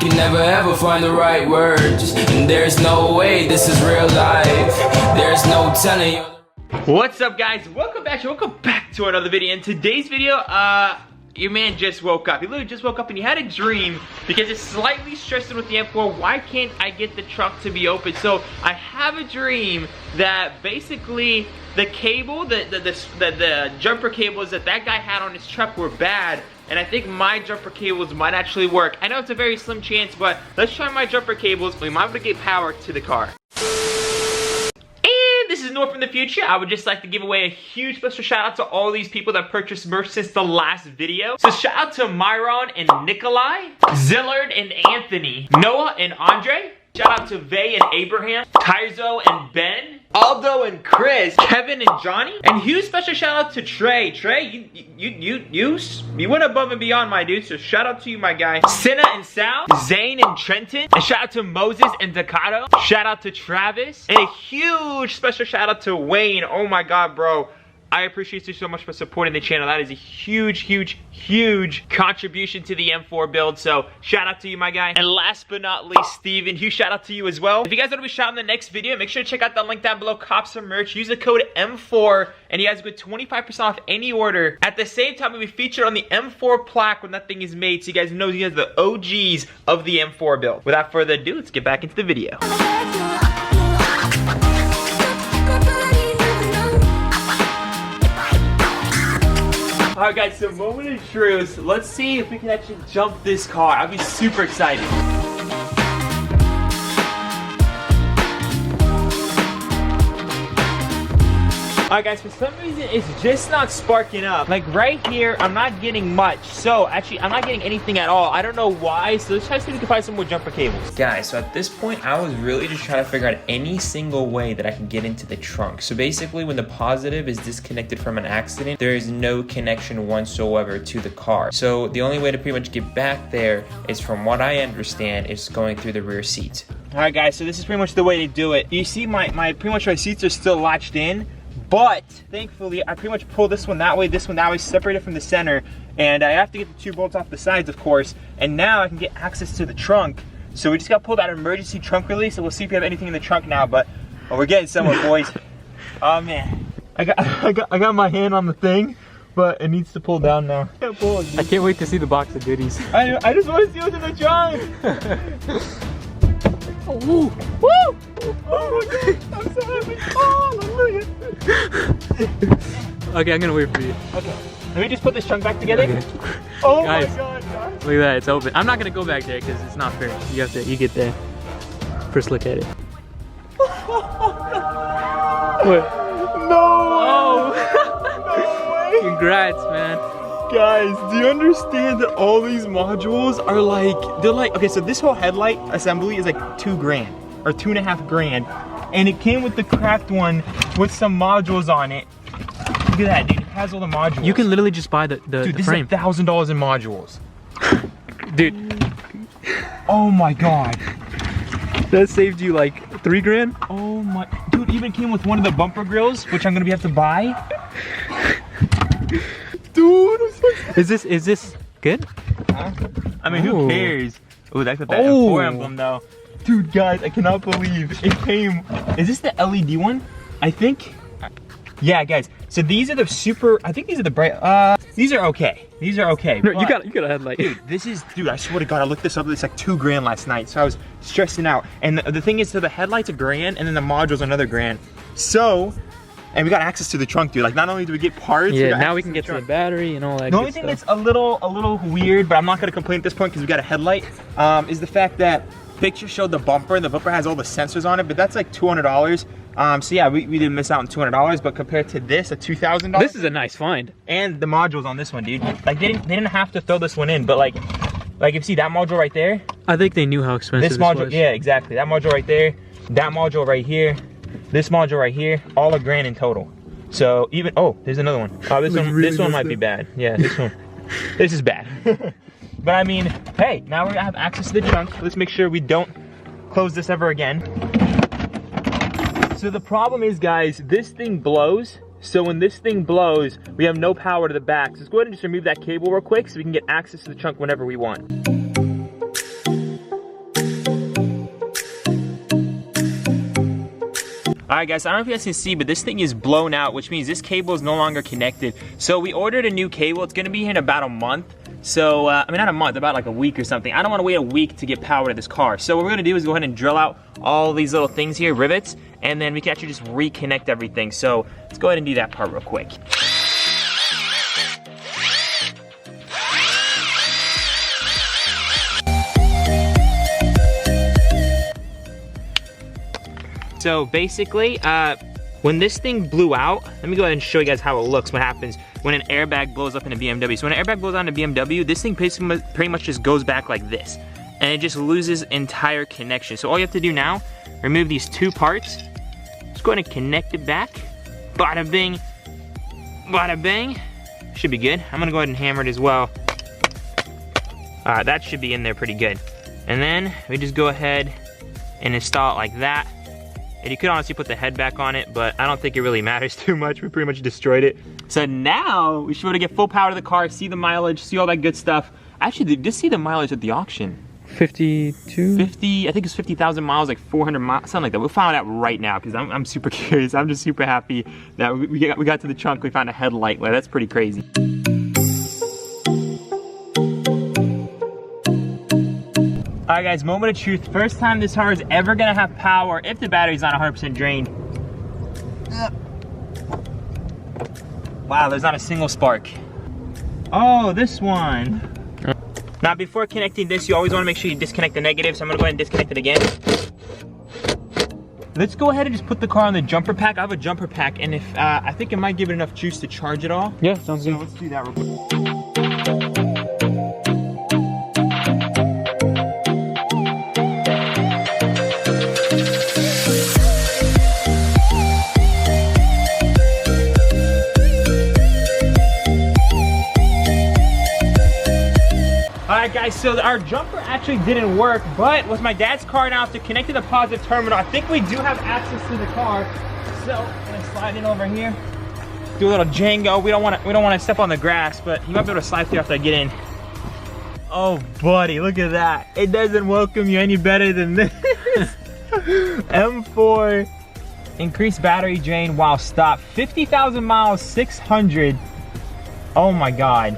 can never ever find the right words, and there's no way this is real life. There's no telling you. What's up, guys? Welcome back to another video. In today's video, your man just woke up. He literally just woke up and he had a dream because it's slightly stressing with the M4. Why can't I get the trunk to be open? So I have a dream that basically the cable, the jumper cables that guy had on his truck were bad. And I think my jumper cables might actually work. I know it's a very slim chance, but let's try my jumper cables. We might be able to get power to the car. This is Nour from the future. I would just like to give away a huge special shout out to all these people that purchased merch since the last video. So shout out to Myron and Nikolai, Zillard and Anthony, Noah and Andre. Shout out to Vay and Abraham, Tyzo and Ben, Aldo and Chris, Kevin and Johnny, and huge special shout out to Trey. Trey, you went above and beyond, my dude. So shout out to you, my guy. Senna and Sal, Zane and Trenton, and shout out to Moses and Decado. Shout out to Travis, and a huge special shout out to Wayne. Oh my God, bro. I appreciate you so much for supporting the channel. That is a huge contribution to the M4 build. So shout out to you, my guy. And last but not least, Steven, huge shout out to you as well. If you guys want to be shot in the next video, make sure to check out the link down below. Cop some merch. Use the code M4 and you guys get 25% off any order. At the same time, we'll be featured on the M4 plaque when that thing is made. So you guys know you guys are the OGs of the M4 build. Without further ado, let's get back into the video. Alright guys, so moment of truth. Let's see if we can actually jump this car. I'll be super excited. Alright guys, for some reason it's just not sparking up. Like right here, I'm not getting much. So actually, I'm not getting anything at all. I don't know why. So let's try to see if we can find some more jumper cables. Guys, so at this point, I was really just trying to figure out any single way that I can get into the trunk. So basically, when the positive is disconnected from an accident, there is no connection whatsoever to the car. So the only way to pretty much get back there is, from what I understand, is going through the rear seat. Alright guys, so this is pretty much the way to do it. You see pretty much my seats are still latched in. But thankfully, I pretty much pull this one that way, separated from the center, and I have to get the two bolts off the sides, of course. And now I can get access to the trunk. So we just got to pull that emergency trunk release, and we'll see if we have anything in the trunk now. But we're getting somewhere, boys. Oh man, I got my hand on the thing, but it needs to pull down now. I can't wait to see the box of goodies. I just want to see what's in the trunk. Oh, woo! Woo! Oh my God! I'm so happy! Oh, hallelujah! Okay, I'm gonna wait for you. Okay. Let me just put this trunk back together. Okay. Oh guys, my God, guys! Look at that, it's open. I'm not gonna go back there because it's not fair. You get there. First look at it. What? No! Oh! No way! Congrats, man. Guys, do you understand that all these modules are okay, so this whole headlight assembly is like $2 grand or $2.5 grand, and it came with the cracked one with some modules on it. Look at that, dude, it has all the modules. You can literally just buy the dude, this frame. is $1,000 in modules. Dude. Oh my God. That saved you like 3 grand? Oh my, dude, even came with one of the bumper grills, which I'm gonna have to buy. Dude, I'm so excited. Is this good? Huh? I mean, who cares? Oh, that's what that M4 emblem though. Dude, guys, I cannot believe it came. Is this the LED one? I think. Yeah, guys. So these are the super. I think these are the bright. These are okay. These are okay. No, you got a headlight. Dude, I swear to God, I looked this up. It's like $2 grand last night, so I was stressing out. And the thing is, so the headlight's $1 grand, and then the module's another $1 grand. So. And we got access to the trunk, dude. Like, not only do we get parts, yeah, now we can get to the battery and all that. The only thing that's a little weird, but I'm not gonna complain at this point because we got a headlight, is the fact that picture showed the bumper, and the bumper has all the sensors on it, but that's like $200. So yeah, we didn't miss out on $200, but compared to this, a $2,000. This is a nice find. And the modules on this one, dude. Like, they didn't have to throw this one in, but like if you see that module right there. I think they knew how expensive this module was. Yeah, exactly. That module right there, that module right here. This module right here, all $1 grand in total. So even, oh, there's another one. Oh, this one might be bad. Yeah, this one. This is bad. But I mean, hey, now we're gonna have access to the trunk. Let's make sure we don't close this ever again. So the problem is, guys, this thing blows. So when this thing blows, we have no power to the back. So let's go ahead and just remove that cable real quick so we can get access to the trunk whenever we want. Alright guys, I don't know if you guys can see, but this thing is blown out, which means this cable is no longer connected. So we ordered a new cable. It's gonna be here in about a month. So, I mean not a month, about like a week or something. I don't wanna wait a week to get power to this car. So what we're gonna do is go ahead and drill out all these little things here, rivets, and then we can actually just reconnect everything. So let's go ahead and do that part real quick. So basically, when this thing blew out, let me go ahead and show you guys how it looks, what happens when an airbag blows up in a BMW. So when an airbag blows out in a BMW, this thing pretty much just goes back like this, and it just loses entire connection. So all you have to do now, remove these two parts, just go ahead and connect it back, bada bing, bada bang. Should be good. I'm gonna go ahead and hammer it as well. That should be in there pretty good. And then we just go ahead and install it like that. And you could honestly put the head back on it, but I don't think it really matters too much. We pretty much destroyed it. So now we should be able to get full power to the car, see the mileage, see all that good stuff. Actually, just see the mileage at the auction. 52? 50, I think it's 50,000 miles, like 400 miles, something like that. We'll find out right now because I'm super curious. I'm just super happy that we got to the trunk, we found a headlight. Like, that's pretty crazy. Alright guys, moment of truth. First time this car is ever gonna have power if the battery's not 100% drained. Wow, there's not a single spark. Oh, this one. Now before connecting this, you always wanna make sure you disconnect the negative, so I'm gonna go ahead and disconnect it again. Let's go ahead and just put the car on the jumper pack. I have a jumper pack, and if I think it might give it enough juice to charge it all. Yeah, sounds good. So let's do that real quick. Alright guys, so our jumper actually didn't work, but with my dad's car now, to connect to the positive terminal, I think we do have access to the car. So I'm gonna slide in over here, do a little Django. We don't want to step on the grass, but you might be able to slide through after I get in. Oh buddy, look at that. It doesn't welcome you any better than this. M4, increased battery drain while stopped. 50,000 miles, 600. Oh my God.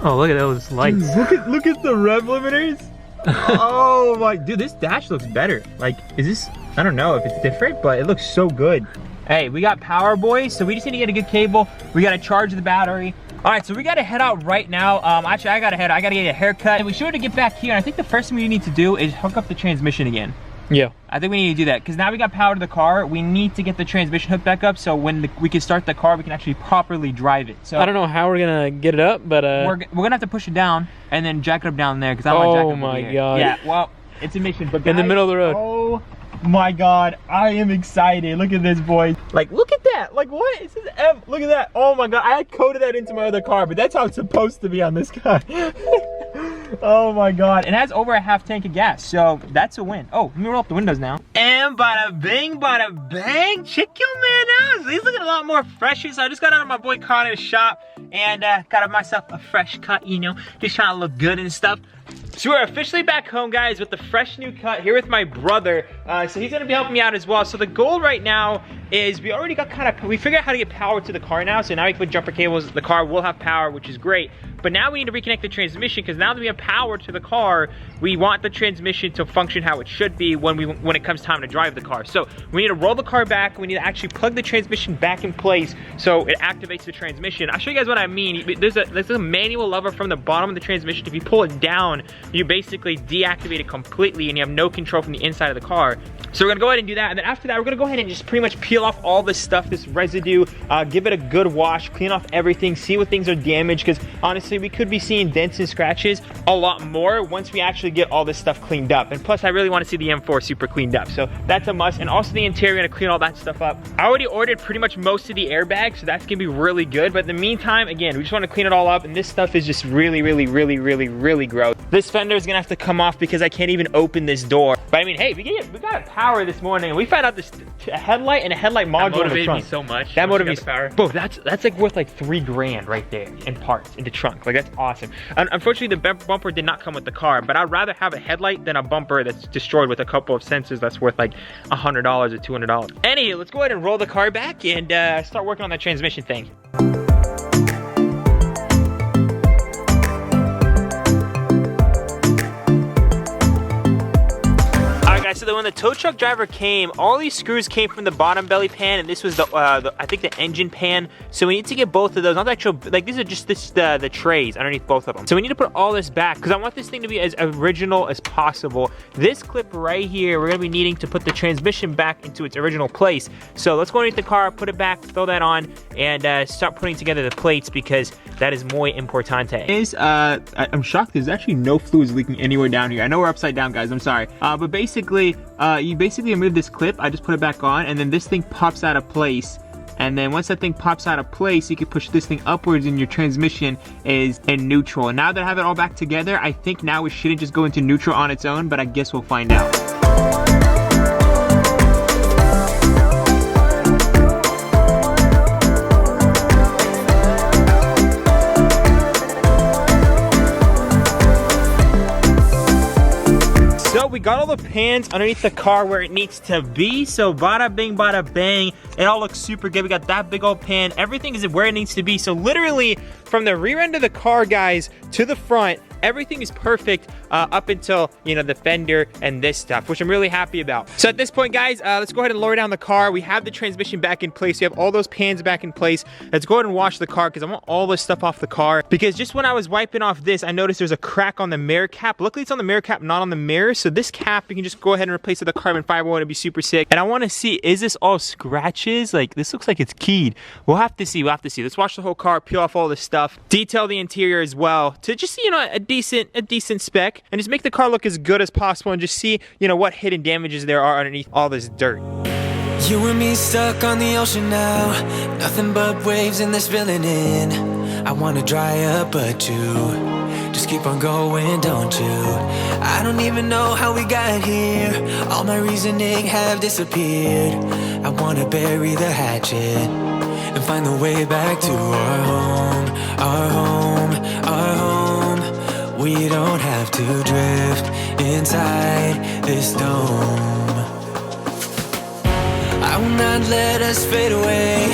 Oh, look at those lights. Dude, look at the rev limiters. Oh my, dude, this dash looks better. Like, is this, I don't know if it's different, but it looks so good. Hey, we got power, boys, so we just need to get a good cable. We gotta charge the battery. All right, so we gotta head out right now. Actually, I gotta get a haircut. And we should get back here, and I think the first thing we need to do is hook up the transmission again. Yeah. I think we need to do that, because now we got power to the car. We need to get the transmission hooked back up, so when we can start the car, we can actually properly drive it. So I don't know how we're gonna get it up, but we're gonna have to push it down and then jack it up down there, because I don't want to jack it up my over here. God. Yeah, well, it's a mission, but guys, in the middle of the road. Oh my God, I am excited. Look at this, boys. Like, look at that. Like, what? It says M. Look at that. Oh my God, I had coded that into my other car, but that's how it's supposed to be on this car. Oh my God, it has over a half tank of gas, so that's a win. Oh, let me roll up the windows now. And bada bing, bada bang, check your man out. He's looking a lot more fresher. So I just got out of my boy Connor's shop and got myself a fresh cut, you know, just trying to look good and stuff. So we're officially back home, guys, with the fresh new cut here with my brother. So he's gonna be helping me out as well. So the goal right now is we already got we figured out how to get power to the car now. So now we can put jumper cables. The car will have power, which is great. But now we need to reconnect the transmission, because now that we have power to the car, we want the transmission to function how it should be when it comes time to drive the car. So we need to roll the car back. We need to actually plug the transmission back in place so it activates the transmission. I'll show you guys what I mean. There's a manual lever from the bottom of the transmission. If you pull it down, you basically deactivate it completely and you have no control from the inside of the car. So we're gonna go ahead and do that, and then after that, we're gonna go ahead and just pretty much peel off all this stuff, this residue, give it a good wash, clean off everything, see what things are damaged, because honestly, we could be seeing dents and scratches a lot more once we actually get all this stuff cleaned up. And plus, I really want to see the M4 super cleaned up, so that's a must. And also the interior, we're gonna clean all that stuff up. I already ordered pretty much most of the airbags, so that's gonna be really good. But in the meantime, time. Again, we just want to clean it all up, and this stuff is just really, really, really, really, really gross. This fender is gonna have to come off because I can't even open this door. But I mean, hey, we got power this morning, and we found out this a headlight and a headlight module in the trunk. Me so much. That motivates me. Bro, that's like worth like $3,000 right there in parts in the trunk. Like, that's awesome. Unfortunately, the bumper did not come with the car, but I'd rather have a headlight than a bumper that's destroyed with a couple of sensors that's worth like $100 or $200. Anyway, let's go ahead and roll the car back and start working on that transmission thing. So then when the tow truck driver came, all these screws came from the bottom belly pan, and this was the I think the engine pan. So we need to get both of those. Not the actual, like, these are just the trays underneath both of them. So we need to put all this back because I want this thing to be as original as possible. This clip right here, we're gonna be needing to put the transmission back into its original place. So let's go underneath the car, put it back, throw that on, and start putting together the plates because that is muy importante. I'm shocked there's actually no fluids leaking anywhere down here. I know we're upside down, guys, I'm sorry. But basically, you basically remove this clip, I just put it back on, and then this thing pops out of place. And then once that thing pops out of place, you can push this thing upwards and your transmission is in neutral. And now that I have it all back together, I think now it shouldn't just go into neutral on its own, but I guess we'll find out. We got all the pans underneath the car where it needs to be, so bada bing bada bang, it all looks super good. We got that big old pan, everything is where it needs to be. So literally from the rear end of the car, guys, to the front, everything is perfect up until, you know, the fender and this stuff, which I'm really happy about. So at this point, guys, let's go ahead and lower down the car. We have the transmission back in place. We have all those pans back in place. Let's go ahead and wash the car because I want all this stuff off the car, because just when I was wiping off this, I noticed there's a crack on the mirror cap. Luckily it's on the mirror cap, not on the mirror. So this cap, you can just go ahead and replace it with a carbon fiber one. It'd be super sick. And I want to see, is this all scratches? Like, this looks like it's keyed. We'll have to see. Let's wash the whole car, peel off all this stuff, detail the interior as well to just see, you know, a decent spec, and just make the car look as good as possible, and just see, you know, what hidden damages there are underneath all this dirt. You and me stuck on the ocean now, nothing but waves in this filling in. I wanna dry up, but you just keep on going, don't you? I don't even know how we got here. All my reasoning have disappeared. I wanna bury the hatchet and find the way back to our home, our home, our home. We don't have to drift inside this dome. I will not let us fade away.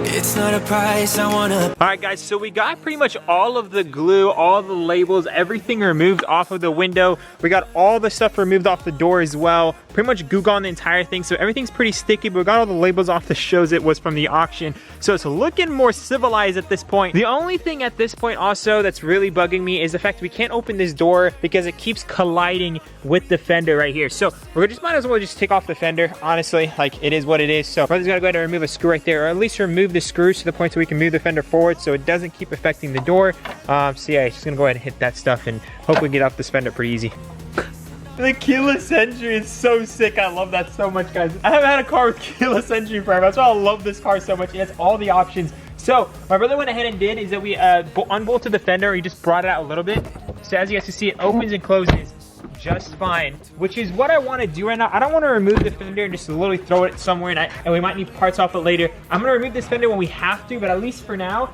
It's not a price I wanna. All right, guys, so we got pretty much all of the glue, all the labels, everything removed off of the window. We got all the stuff removed off the door as well. Pretty much goo gone the entire thing, so everything's pretty sticky, but we got all the labels off that shows it was from the auction. So it's looking more civilized at this point. The only thing at this point also that's really bugging me is the fact we can't open this door because it keeps colliding with the fender right here. So we're just might as well just take off the fender, honestly, like it is what it is. So brother's gotta go ahead and remove a screw right there, or at least remove the screws to the point so we can move the fender forward so it doesn't keep affecting the door. So yeah, just gonna go ahead and hit that stuff and hopefully get off this fender pretty easy. The keyless entry is so sick. I love that so much, guys. I haven't had a car with keyless entry forever. That's why I love this car so much. It has all the options. So my brother went ahead and did is that we unbolted the fender. He just brought it out a little bit. So as you guys can see, it opens and closes just fine, which is what I want to do right now. I don't want to remove the fender and just literally throw it somewhere, and we might need parts off it later. I'm going to remove this fender when we have to, but at least for now,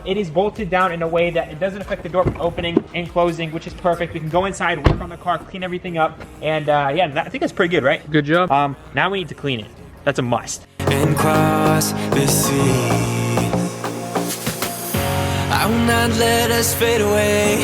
it is bolted down in a way that it doesn't affect the door from opening and closing, which is perfect. We can go inside, work on the car, clean everything up, and yeah, I think that's pretty good, right? Good job. Now we need to clean it. That's a must. And cross the sea. I will not let us fade away.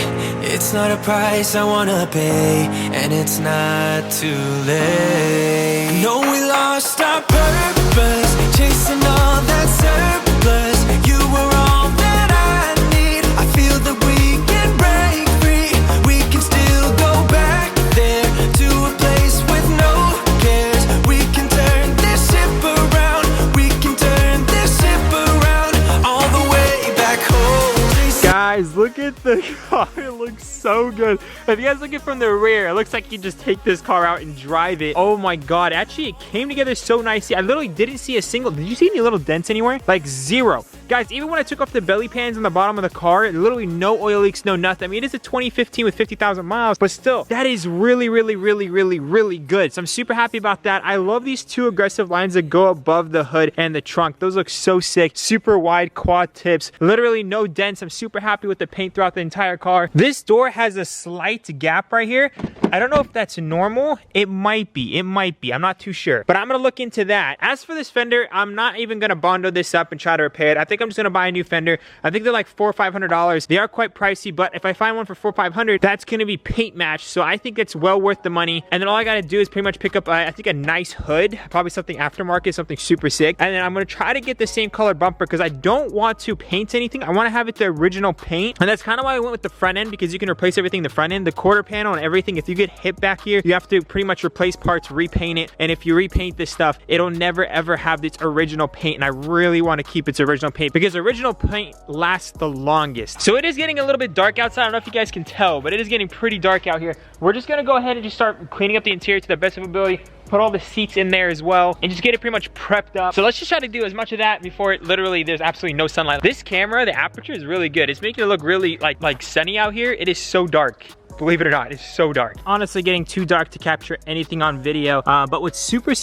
It's not a price I wanna pay, and it's not too late. No, we lost our purpose, chasing all that surplus. You were all that I need. I feel that we can break free. We can still go back there to a place with no cares. We can turn this ship around. We can turn this ship around all the way back home. Guys, look at the car. It looks so good. If you guys look at it from the rear, it looks like you just take this car out and drive it. Oh my god, actually it came together so nicely. I literally didn't see a single, did you see any little dents anywhere? Like zero. Guys, even when I took off the belly pans on the bottom of the car, literally no oil leaks, no nothing. I mean, it is a 2015 with 50,000 miles, but still, that is really good. So I'm super happy about that. I love these two aggressive lines that go above the hood and the trunk. Those look so sick. Super wide quad tips, literally no dents. I'm super happy with the paint throughout the entire car. This door has a slight gap right here. I don't know if that's normal. It might be. I'm not too sure, but I'm gonna look into that. As for this fender, I'm not even gonna bondo this up and try to repair it. I think I'm just gonna buy a new fender. I think they're like $400 or $500. They are quite pricey, but if I find one for $400 or $500, that's gonna be paint matched. So I think it's well worth the money. And then all I gotta do is pretty much pick up, I think, a nice hood, probably something aftermarket, something super sick. And then I'm gonna try to get the same color bumper because I don't want to paint anything. I want to have it the original paint, and that's kind of why I went with the front end, because you can replace everything in the front end, the quarter panel and everything. If you get hit back here, you have to pretty much replace parts, repaint it, and if you repaint this stuff, it'll never ever have its original paint. And I really want to keep its original paint because original paint lasts the longest. So it is getting a little bit dark outside. I don't know if you guys can tell, but it is getting pretty dark out here. We're just gonna go ahead and just start cleaning up the interior to the best of ability. Put all the seats in there as well and just get it pretty much prepped up. So let's just try to do as much of that before it literally there's absolutely no sunlight. This camera, the aperture is really good. It's making it look really like sunny out here. It is so dark. Believe it or not, it's so dark. Honestly, getting too dark to capture anything on video. But what's super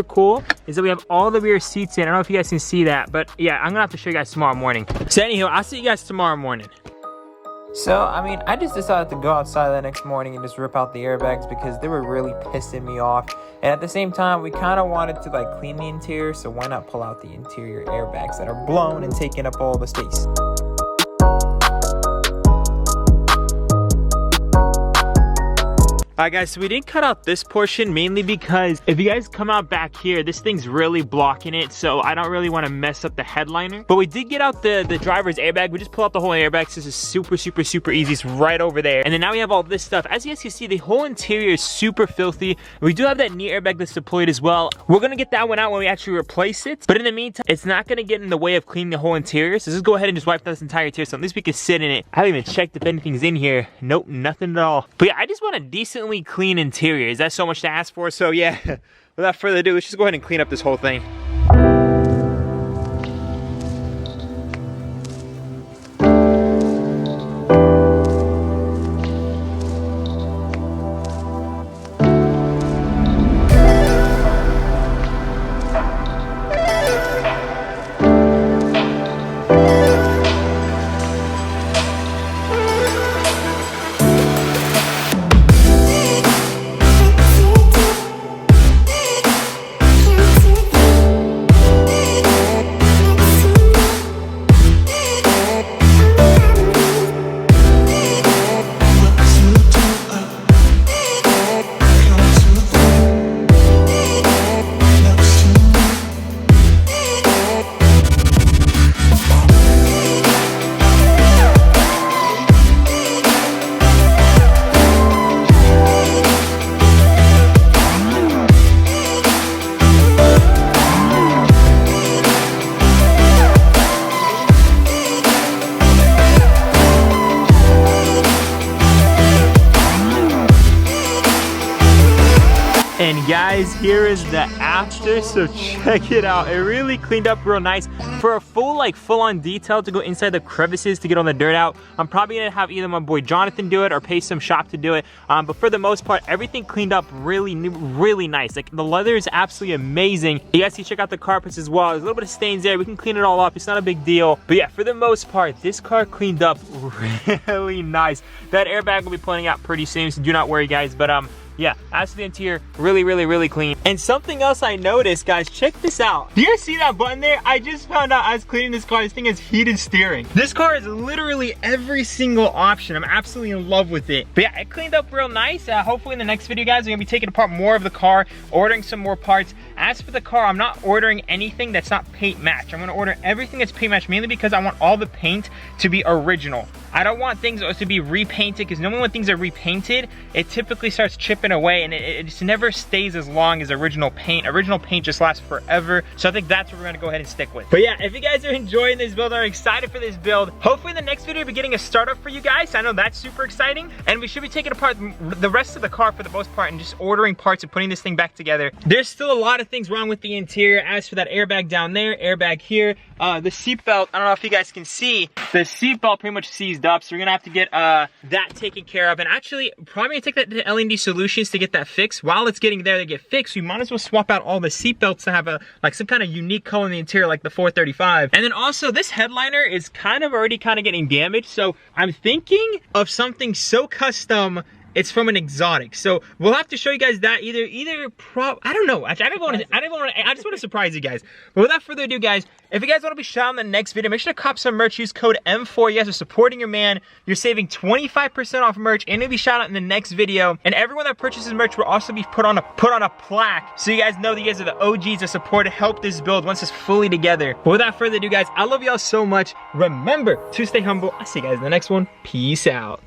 cool is that we have all the rear seats in. I don't know if you guys can see that, but yeah, I'm gonna have to show you guys tomorrow morning. So anyhow, I'll see you guys tomorrow morning. So, I mean, I just decided to go outside the next morning and just rip out the airbags because they were really pissing me off. And at the same time, we kind of wanted to like clean the interior, so why not pull out the interior airbags that are blown and taking up all the space. Alright guys, so we didn't cut out this portion mainly because if you guys come out back here, this thing's really blocking it, so I don't really want to mess up the headliner. But we did get out the driver's airbag. We just pull out the whole airbag, so this is super easy. It's right over there. And then now we have all this stuff. As you guys can see, the whole interior is super filthy. We do have that knee airbag that's deployed as well. We're gonna get that one out when we actually replace it, but in the meantime, it's not gonna get in the way of cleaning the whole interior, so just go ahead and just wipe this entire interior so at least we can sit in it. I haven't even checked if anything's in here. Nope, nothing at all. But yeah, I just want a decently clean interior. Is that so much to ask for? So yeah, without further ado, let's just go ahead and clean up this whole thing. And guys, here is the after, so check it out. It really cleaned up real nice. For a full-on detail to go inside the crevices to get all the dirt out, I'm probably gonna have either my boy Jonathan do it or pay some shop to do it. But for the most part, everything cleaned up really nice. Like, the leather is absolutely amazing. You guys can check out the carpets as well. There's a little bit of stains there. We can clean it all up. It's not a big deal. But yeah, for the most part, this car cleaned up really nice. That airbag will be pointing out pretty soon, so do not worry, guys. But yeah, as for the interior, really clean. And something else I noticed, guys, check this out. Do you guys see that button there? I just found out as cleaning this car, this thing has heated steering. This car is literally every single option. I'm absolutely in love with it. But yeah, it cleaned up real nice. Hopefully in the next video, guys, we're gonna be taking apart more of the car, ordering some more parts. As for the car, I'm not ordering anything that's not paint match. I'm gonna order everything that's paint match, mainly because I want all the paint to be original. I don't want things to be repainted, because normally when things are repainted, it typically starts chipping away and it just never stays as long as original paint. Original paint just lasts forever. So I think that's what we're gonna go ahead and stick with. But yeah, if you guys are enjoying this build, are excited for this build, hopefully in the next video we'll be getting a startup for you guys. I know that's super exciting. And we should be taking apart the rest of the car for the most part and just ordering parts and putting this thing back together. There's still a lot of things wrong with the interior. As for that airbag down there, airbag here, the seatbelt, I don't know if you guys can see, the seatbelt pretty much seized up, so we're gonna have to get that taken care of. And actually, probably gonna take that to L&D Solutions to get that fixed. While it's getting there to get fixed, we might as well swap out all the seatbelts to have some kind of unique color in the interior, like the 435. And then also, this headliner is already getting damaged, so I'm thinking of something so custom. It's from an exotic, so we'll have to show you guys that I don't know. I just want to surprise you guys. But without further ado, guys, if you guys want to be shot in the next video, make sure to cop some merch. Use code M4. You guys are supporting your man. You're saving 25% off merch, and it'll be shot out in the next video. And everyone that purchases merch will also be put on a plaque, so you guys know that you guys are the OGs that support to help this build once it's fully together. But without further ado, guys, I love y'all so much. Remember to stay humble. I'll see you guys in the next one. Peace out.